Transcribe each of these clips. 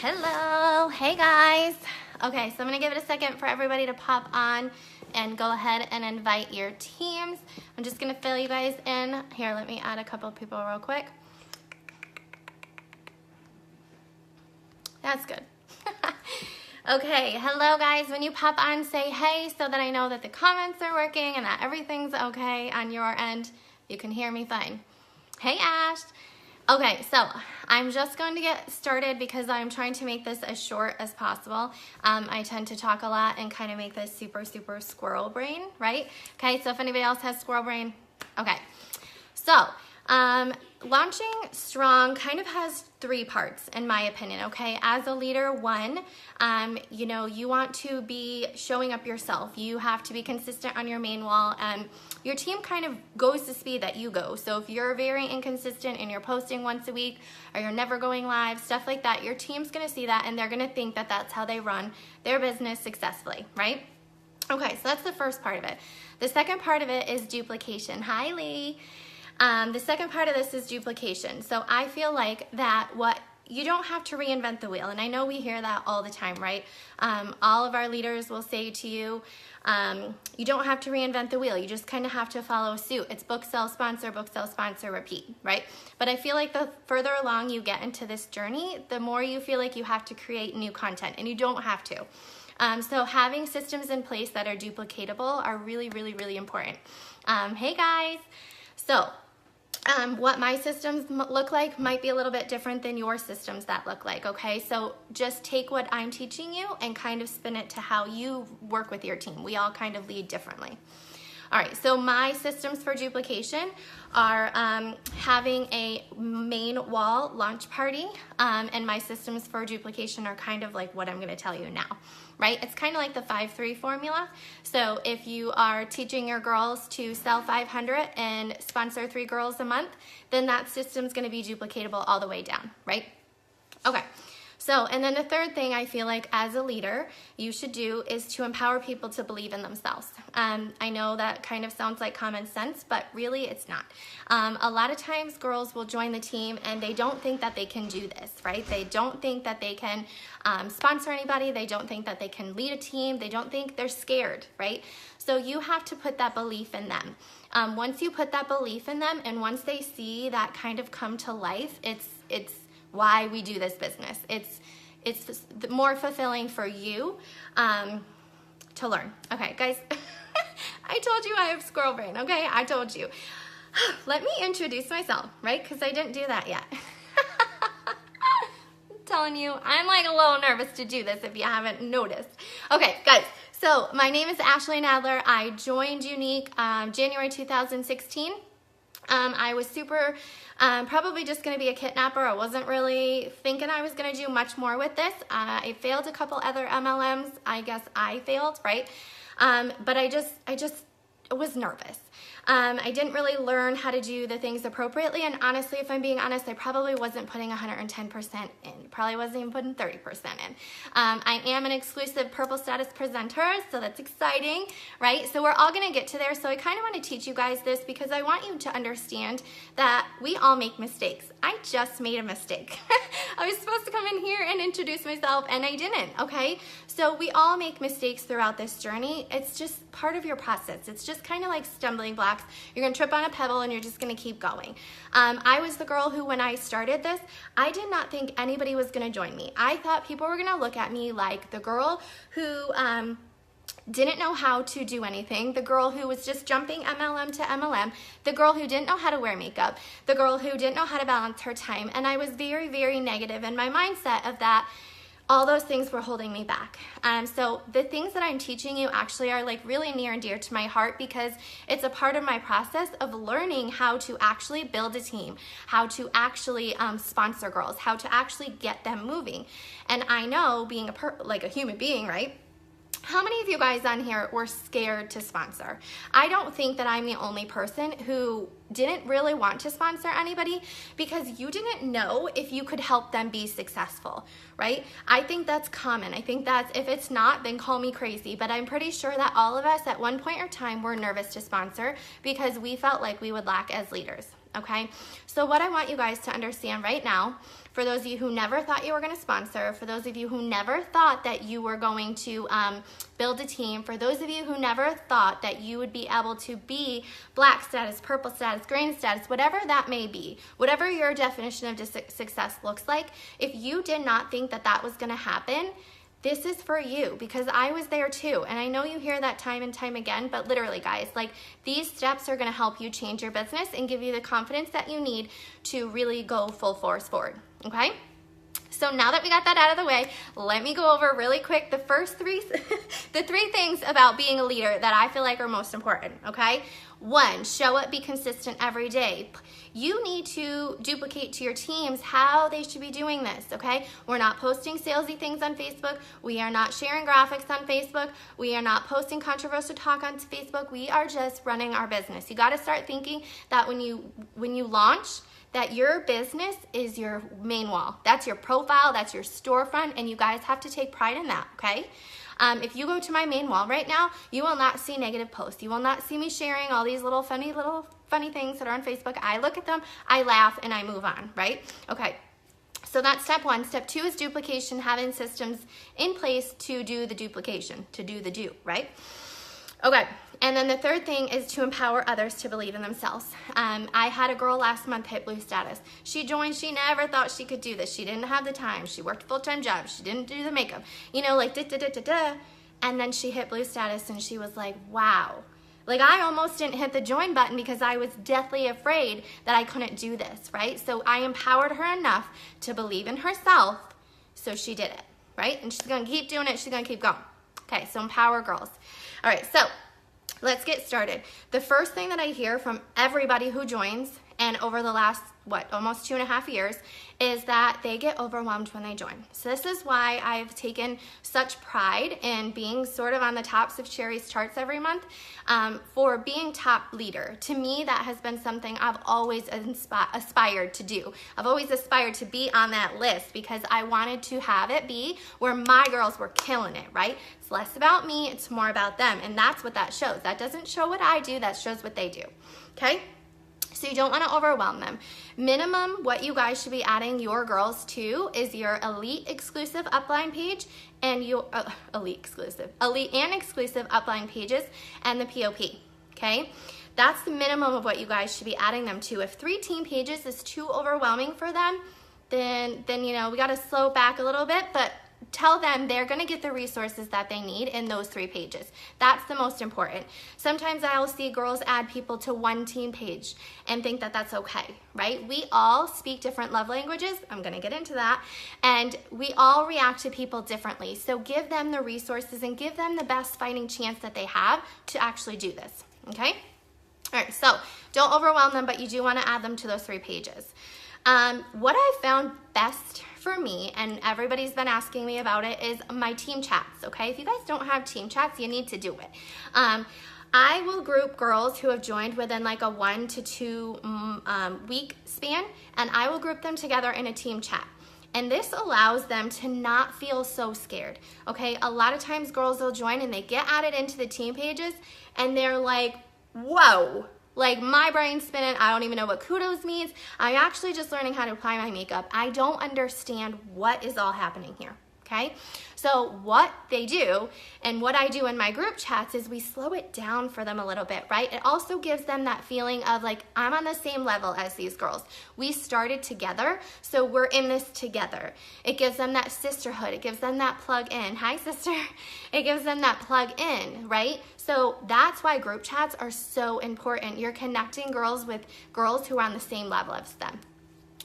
Hello, hey guys. Okay, so I'm gonna give it a second for everybody to pop on and go ahead and invite your teams. I'm just gonna fill you guys in. Here, let me add a couple people real quick. That's good. Okay, hello guys. When you pop on, say hey so that I know that the comments are working and that everything's okay on your end. You can hear me fine. Hey Ash. Okay, so I'm just going to get started because I'm trying to make this as short as possible. I tend to talk a lot and kind of make this super squirrel brain, right? Okay, so if anybody else has squirrel brain, okay. So, launching strong kind of has three parts in my opinion, okay? As a leader, one, you want to be showing up yourself. You have to be consistent on your main wall, and your team kind of goes the speed that you go. So if you're very inconsistent and you're posting once a week or you're never going live, stuff like that, your team's gonna see that and they're gonna think that that's how they run their business successfully, right? Okay, so that's the first part of it. The second part of it is duplication. Hi, Lee. The second part of this is duplication. So I feel like that you don't have to reinvent the wheel. And I know we hear that all the time, right? All of our leaders will say to you, you don't have to reinvent the wheel. You just kind of have to follow suit. It's book, sell, sponsor, repeat, right? But I feel like the further along you get into this journey, the more you feel like you have to create new content, and you don't have to. So having systems in place that are duplicatable are really important. Hey guys. So what my systems look like might be a little bit different than your systems that look like, okay? So just take what I'm teaching you and kind of spin it to how you work with your team. We all kind of lead differently. All right, so my systems for duplication are having a main wall launch party, and my systems for duplication are kind of like what I'm gonna tell you now, right? It's kind of like the 5-3 formula. So if you are teaching your girls to sell 500 and sponsor 3 girls a month, then that system's gonna be duplicatable all the way down, right? Okay. So, and then the third thing I feel like as a leader you should do is to empower people to believe in themselves. I know that kind of sounds like common sense, but really it's not. A lot of times girls will join the team and they don't think that they can do this, right? They don't think that they can sponsor anybody. They don't think that they can lead a team. They don't think, they're scared, right? So you have to put that belief in them. Once you put that belief in them and once they see that kind of come to life, it's why we do this business. It's more fulfilling for you to learn. Okay, guys, I told you I have squirrel brain, okay? I told you. Let me introduce myself, right? Because I didn't do that yet. I'm telling you, I'm like a little nervous to do this if you haven't noticed. Okay, guys, so my name is Ashley Nadler. I joined Younique January 2016. I was super, probably just going to be a kidnapper. I wasn't really thinking I was going to do much more with this. I failed a couple other MLMs. I guess I failed, right? But I just was nervous. I didn't really learn how to do the things appropriately, and honestly, if I'm being honest, I probably wasn't putting 110% in. Probably wasn't even putting 30% in. I am an exclusive Purple Status presenter, so that's exciting, right? So we're all gonna get to there, so I kind of want to teach you guys this because I want you to understand that we all make mistakes. I just made a mistake. I was supposed to come in here and introduce myself, and I didn't, okay? So we all make mistakes throughout this journey. It's just part of your process. It's just kind of like stumbling blocks. You're gonna trip on a pebble and you're just gonna keep going. I was the girl who, when I started this, I did not think anybody was gonna join me. I thought people were gonna look at me like the girl who didn't know how to do anything, the girl who was just jumping MLM to MLM, the girl who didn't know how to wear makeup, the girl who didn't know how to balance her time, and I was very negative in my mindset of that. All those things were holding me back. So the things that I'm teaching you actually are like really near and dear to my heart because it's a part of my process of learning how to actually build a team, how to actually sponsor girls, how to actually get them moving. And I know, being like a human being, right? How many of you guys on here were scared to sponsor? I don't think that I'm the only person who didn't really want to sponsor anybody because you didn't know if you could help them be successful, right? I think that's common. I think that's, if it's not, then call me crazy, but I'm pretty sure that all of us at one point or time were nervous to sponsor because we felt like we would lack as leaders. okay? So what I want you guys to understand right now, for those of you who never thought you were going to sponsor, for those of you who never thought that you were going to build a team, for those of you who never thought that you would be able to be black status, purple status, green status, whatever that may be, whatever your definition of success looks like, if you did not think that that was going to happen, this is for you, because I was there too. And I know you hear that time and time again, but literally guys, like these steps are going to help you change your business and give you the confidence that you need to really go full force forward. Okay? So now that we got that out of the way, let me go over really quick the first three, the three things about being a leader that I feel like are most important, okay? 1, show up, be consistent every day. You need to duplicate to your teams how they should be doing this, okay? We're not posting salesy things on Facebook. We are not sharing graphics on Facebook. We are not posting controversial talk on Facebook. We are just running our business. You got to start thinking that when you launch, that your business is your main wall. That's your profile, that's your storefront, and you guys have to take pride in that, okay? If you go to my main wall right now, you will not see negative posts. You will not see me sharing all these little funny things that are on Facebook. I look at them, I laugh, and I move on, right? Okay. So that's step 1. Step 2 is duplication, having systems in place to do the duplication, to do the do, right? Okay, and then the third thing is to empower others to believe in themselves. I had a girl last month hit blue status. She joined, she never thought she could do this. She didn't have the time. She worked a full-time job. She didn't do the makeup, you know, like da-da-da-da-da. And then she hit blue status and she was like, wow. Like I almost didn't hit the join button because I was deathly afraid that I couldn't do this, right? So I empowered her enough to believe in herself, so she did it, right? And she's gonna keep doing it, she's gonna keep going. Okay, so empower girls. All right, so let's get started. The first thing that I hear from everybody who joins, and over the last, almost 2.5 years, is that they get overwhelmed when they join. So this is why I've taken such pride in being sort of on the tops of Sherry's charts every month for being top leader. To me, that has been something I've always aspired to do. I've always aspired to be on that list because I wanted to have it be where my girls were killing it, right? It's less about me, it's more about them, and that's what that shows. That doesn't show what I do, that shows what they do, okay? So you don't want to overwhelm them. Minimum, what you guys should be adding your girls to is your elite exclusive upline page and your elite and exclusive upline pages and the POP, okay? That's the minimum of what you guys should be adding them to. If 3 team pages is too overwhelming for them, then you know, we got to slow back a little bit, but tell them they're going to get the resources that they need in those 3 pages. That's the most important. Sometimes I'll see girls add people to 1 team page and think that that's okay, right? We all speak different love languages. I'm going to get into that. And we all react to people differently. So give them the resources and give them the best fighting chance that they have to actually do this, okay? All right, so don't overwhelm them, but you do want to add them to those 3 pages. What I found best for me, and everybody's been asking me about it, is my team chats, okay? If you guys don't have team chats, you need to do it. I will group girls who have joined within like a 1 to 2 week span, and I will group them together in a team chat. And this allows them to not feel so scared, okay? A lot of times girls will join and they get added into the team pages and they're like, whoa. Like my brain's spinning, I don't even know what kudos means. I'm actually just learning how to apply my makeup. I don't understand what is all happening here, okay? So what they do and what I do in my group chats is we slow it down for them a little bit, right? It also gives them that feeling of like, I'm on the same level as these girls. We started together, so we're in this together. It gives them that sisterhood. It gives them that plug in. Hi, sister. It gives them that plug in, right? So that's why group chats are so important. You're connecting girls with girls who are on the same level as them.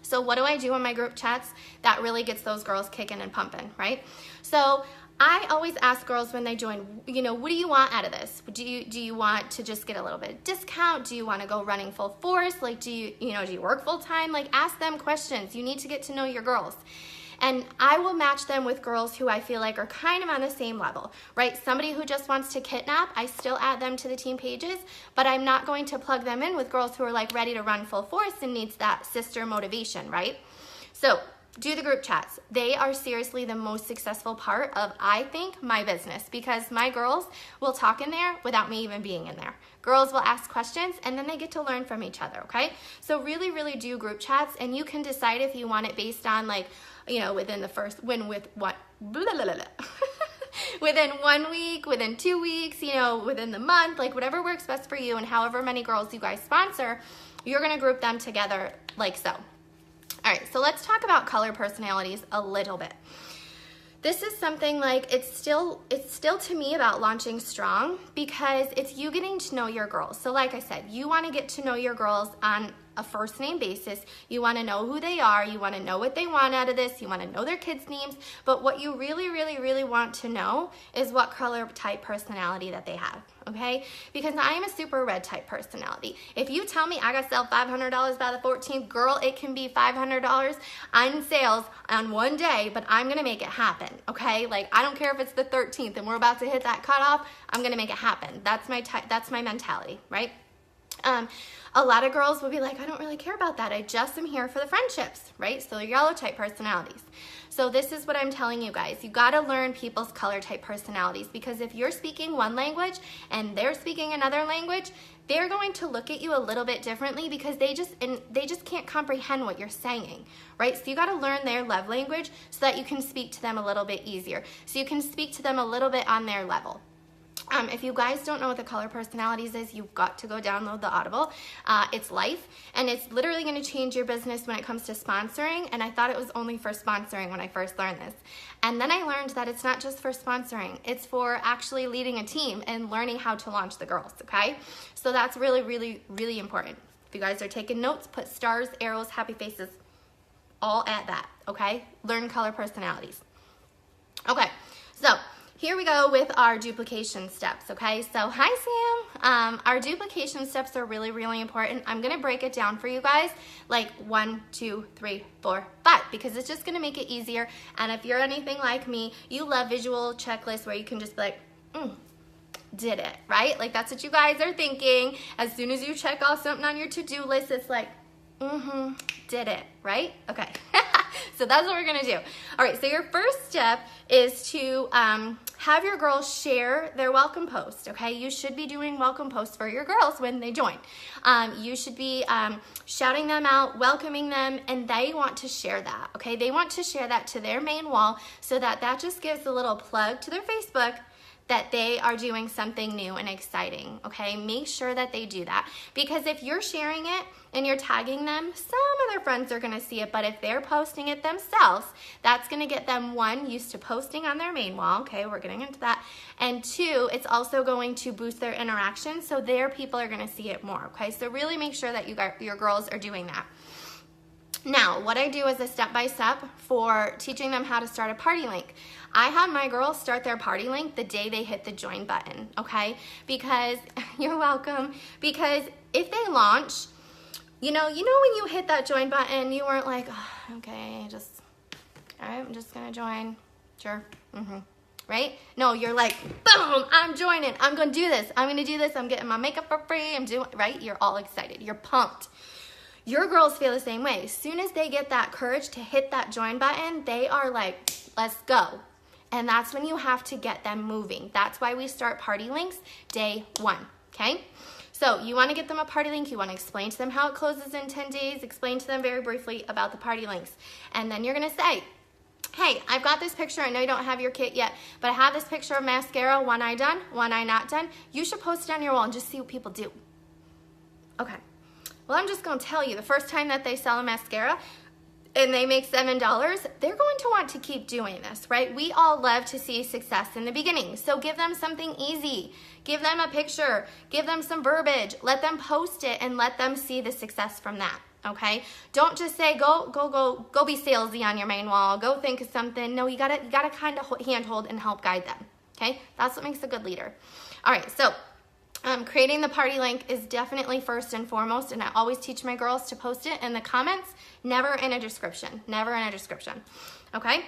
So what do I do in my group chats that really gets those girls kicking and pumping, right? So I always ask girls when they join, you know, what do you want out of this? Do you want to just get a little bit of discount? Do you want to go running full force? Like, do you work full time? Like, ask them questions. You need to get to know your girls. And I will match them with girls who I feel like are kind of on the same level, right? Somebody who just wants to kidnap, I still add them to the team pages, but I'm not going to plug them in with girls who are like ready to run full force and needs that sister motivation, right? So do the group chats. They are seriously the most successful part of, I think, my business, because my girls will talk in there without me even being in there. Girls will ask questions and then they get to learn from each other, okay? So really, really do group chats, and you can decide if you want it based on, like, you know, within the first, within 1 week, within 2 weeks, you know, within the month, like whatever works best for you, and however many girls you guys sponsor, you're gonna group them together like so. All right, so let's talk about color personalities a little bit. This is something like, it's still to me about launching strong, because it's you getting to know your girls. So like I said, you want to get to know your girls on a first name basis. You want to know who they are. You want to know what they want out of this. You want to know their kids' names. But what you really, really, really want to know is what color type personality that they have, okay? Because I am a super red type personality. If you tell me I got to sell $500 by the 14th, girl, it can be $500 on sales on one day, but I'm going to make it happen, okay? Like, I don't care if it's the 13th and we're about to hit that cutoff, I'm going to make it happen. That's my mentality, right? A lot of girls will be like, I don't really care about that. I just am here for the friendships, right? So they're yellow type personalities. So this is what I'm telling you guys. You got to learn people's color type personalities, because if you're speaking one language and they're speaking another language, they're going to look at you a little bit differently, because they just can't comprehend what you're saying, right? So you got to learn their love language so that you can speak to them a little bit easier. So you can speak to them a little bit on their level. If you guys don't know what the color personalities is, you've got to go download the Audible. It's life, and it's literally going to change your business when it comes to sponsoring, and I thought it was only for sponsoring when I first learned this. And then I learned that it's not just for sponsoring, it's for actually leading a team and learning how to launch the girls, okay? So that's really, really, really important. If you guys are taking notes, put stars, arrows, happy faces, all at that, okay? Learn color personalities. Okay, so here we go with our duplication steps, okay? So, hi Sam. Our duplication steps are really, really important. I'm gonna break it down for you guys, like 1, 2, 3, 4, 5, because it's just gonna make it easier. And if you're anything like me, you love visual checklists where you can just be like, did it, right? Like, that's what you guys are thinking. As soon as you check off something on your to-do list, it's like, did it, right? Okay. So that's what we're gonna do. All right, so your first step is to have your girls share their welcome post, okay? You should be doing welcome posts for your girls when they join. You should be shouting them out, welcoming them, and they want to share that, okay? They want to share that to their main wall, so that just gives a little plug to their Facebook that they are doing something new and exciting, okay? Make sure that they do that, because if you're sharing it and you're tagging them, some of their friends are gonna see it, but if they're posting it themselves, that's gonna get them, 1, used to posting on their main wall, okay, we're getting into that, and 2, it's also going to boost their interaction, so their people are gonna see it more, okay? So really make sure that your girls are doing that. Now, what I do is a step-by-step for teaching them how to start a party link. I have my girls start their party link the day they hit the join button, okay? Because, you're welcome, because if they launch, you know when you hit that join button, you weren't like, oh, okay, all right, I'm just gonna join, sure, right? No, you're like, boom, I'm joining, I'm gonna do this, I'm getting my makeup for free, right? You're all excited, you're pumped. Your girls feel the same way. As soon as they get that courage to hit that join button, they are like, let's go. And that's when you have to get them moving. That's why we start party links day 1, okay? So you wanna get them a party link, you wanna explain to them how it closes in 10 days, explain to them very briefly about the party links. And then you're gonna say, hey, I've got this picture, I know you don't have your kit yet, but I have this picture of mascara, one eye done, one eye not done. You should post it on your wall and just see what people do. Okay. Well, I'm just gonna tell you, the first time that they sell a mascara and they make $7, they're going to want to keep doing this, right? We all love to see success in the beginning. So give them something easy. Give them a picture, give them some verbiage, let them post it and let them see the success from that, okay? Don't just say, go be salesy on your main wall, go think of something. No, you gotta kind of handhold and help guide them, okay? That's what makes a good leader. All right, so creating the party link is definitely first and foremost, and I always teach my girls to post it in the comments, never in a description, okay?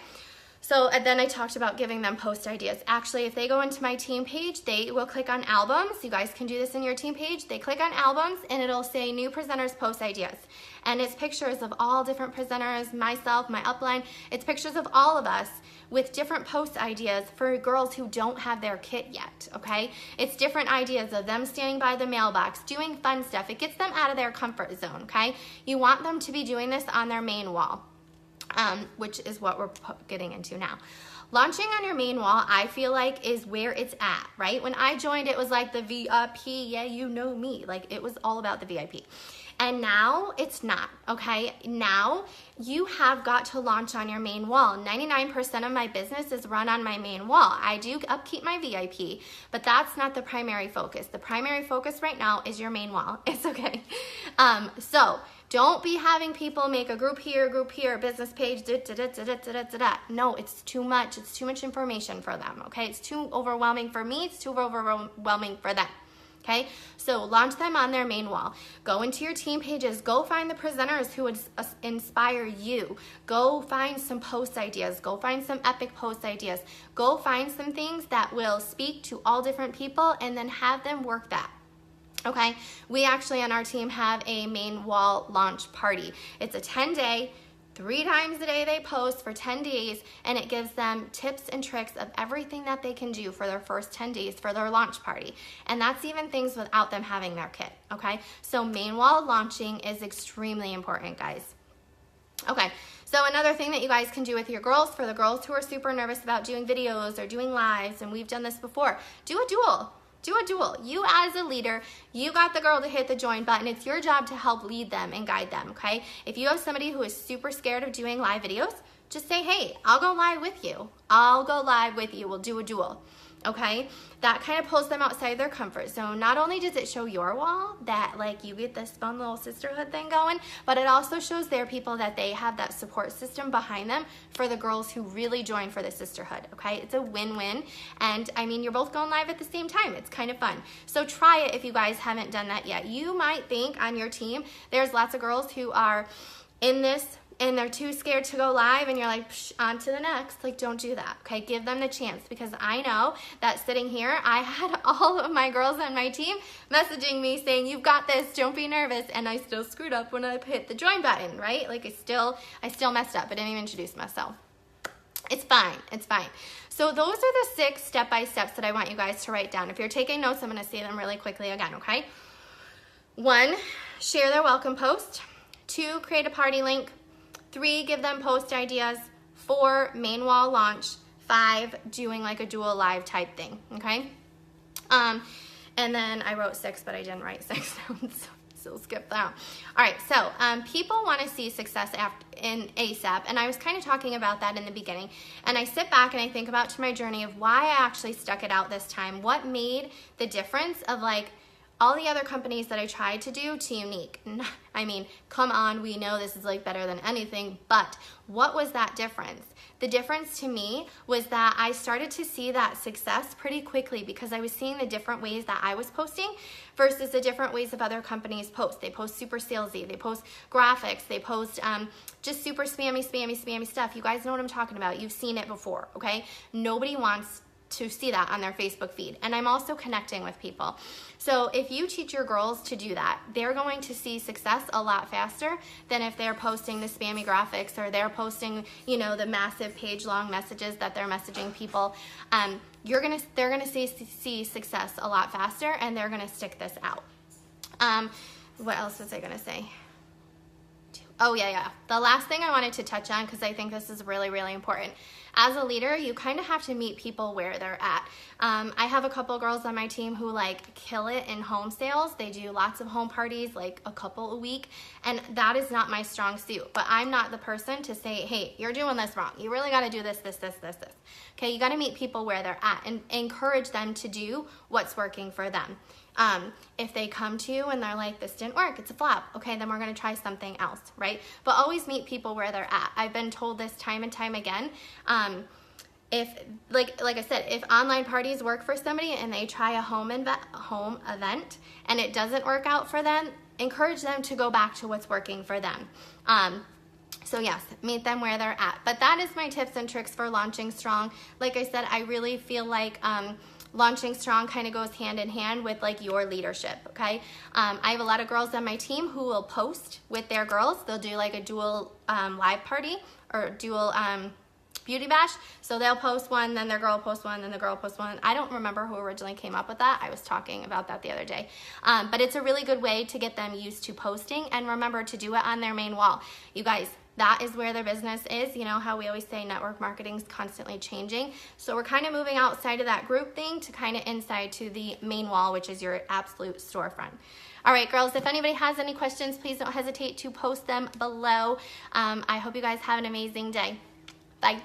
So and then I talked about giving them post ideas. Actually, if they go into my team page, they will click on albums. You guys can do this in your team page. They click on albums and it'll say new presenters post ideas. And it's pictures of all different presenters, myself, my upline. It's pictures of all of us with different post ideas for girls who don't have their kit yet, okay? It's different ideas of them standing by the mailbox, doing fun stuff. It gets them out of their comfort zone, okay? You want them to be doing this on their main wall. Which is what we're getting into now. Launching on your main wall, I feel like, is where it's at, right? When I joined, it was like the VIP, yeah, you know me. Like, it was all about the VIP. And now it's not, okay? Now you have got to launch on your main wall. 99% of my business is run on my main wall. I do upkeep my VIP, but that's not the primary focus. The primary focus right now is your main wall. It's okay. So don't be having people make a group here, business page, No, it's too much. It's too much information for them, okay? It's too overwhelming for me. It's too overwhelming for them. Okay, so launch them on their main wall. Go into your team pages. Go find the presenters who would inspire you. Go find some post ideas. Go find some epic post ideas. Go find some things that will speak to all different people and then have them work that. Okay, we actually on our team have a main wall launch party. It's a 10-day, 3 times a day they post for 10 days, and it gives them tips and tricks of everything that they can do for their first 10 days for their launch party. And that's even things without them having their kit, okay? So main wall launching is extremely important, guys. Okay, so another thing that you guys can do with your girls, for the girls who are super nervous about doing videos or doing lives, and we've done this before, do a duel. Do a duel. You as a leader, you got the girl to hit the join button. It's your job to help lead them and guide them, okay? If you have somebody who is super scared of doing live videos, just say, hey, I'll go live with you. I'll go live with you. We'll do a duel, okay? That kind of pulls them outside their comfort zone. Not only does it show your wall that like you get this fun little sisterhood thing going, but it also shows their people that they have that support system behind them for the girls who really join for the sisterhood, okay? It's a win-win, and I mean, you're both going live at the same time. It's kind of fun. So try it if you guys haven't done that yet. You might think on your team, there's lots of girls who are in this and they're too scared to go live, and you're like, psh, on to the next. Like, don't do that, okay? Give them the chance, because I know that sitting here, I had all of my girls on my team messaging me saying, you've got this, don't be nervous, and I still screwed up when I hit the join button, right? Like, I still messed up. I didn't even introduce myself. It's fine, it's fine. So those are the 6 step-by-steps that I want you guys to write down. If you're taking notes, I'm gonna say them really quickly again, okay? 1, share their welcome post. 2, create a party link. 3, give them post ideas. 4, main wall launch. 5, doing like a dual live type thing, okay? And then I wrote 6, but I didn't write 6 down, so we'll skip that. All right, so people want to see success in ASAP, and I was kind of talking about that in the beginning, and I sit back and I think about to my journey of why I actually stuck it out this time. What made the difference of like all the other companies that I tried to do to Younique? I mean, come on, we know this is like better than anything, but what was that difference? The difference to me was that I started to see that success pretty quickly because I was seeing the different ways that I was posting versus the different ways of other companies post. They post super salesy, they post graphics, they post just super spammy stuff. You guys know what I'm talking about. You've seen it before, okay? Nobody wants to see that on their Facebook feed. And I'm also connecting with people. So if you teach your girls to do that, they're going to see success a lot faster than if they're posting the spammy graphics or they're posting, you know, the massive page-long messages that they're messaging people. They're gonna see success a lot faster, and they're gonna stick this out. What else was I gonna say? Oh yeah. The last thing I wanted to touch on, because I think this is really, really important. As a leader, you kind of have to meet people where they're at. I have a couple girls on my team who like kill it in home sales. They do lots of home parties, like a couple a week, and that is not my strong suit. But I'm not the person to say, hey, you're doing this wrong. You really got to do this. Okay, you got to meet people where they're at and encourage them to do what's working for them. If they come to you and they're like, this didn't work, it's a flop, okay, then we're gonna try something else, right? But always meet people where they're at. I've been told this time and time again. If, like I said, if online parties work for somebody and they try a home event and it doesn't work out for them, encourage them to go back to what's working for them. So yes, meet them where they're at. But that is my tips and tricks for launching strong. Like I said, I really feel like launching strong kind of goes hand in hand with like your leadership, okay? I have a lot of girls on my team who will post with their girls. They'll do like a dual live party or dual beauty bash. So they'll post one, then their girl will post one, then the girl will post one. I don't remember who originally came up with that. I was talking about that the other day. But it's a really good way to get them used to posting, and remember to do it on their main wall. You guys, that is where their business is. You know how we always say network marketing is constantly changing. So we're kind of moving outside of that group thing to kind of inside to the main wall, which is your absolute storefront. All right, girls, if anybody has any questions, please don't hesitate to post them below. I hope you guys have an amazing day. Bye.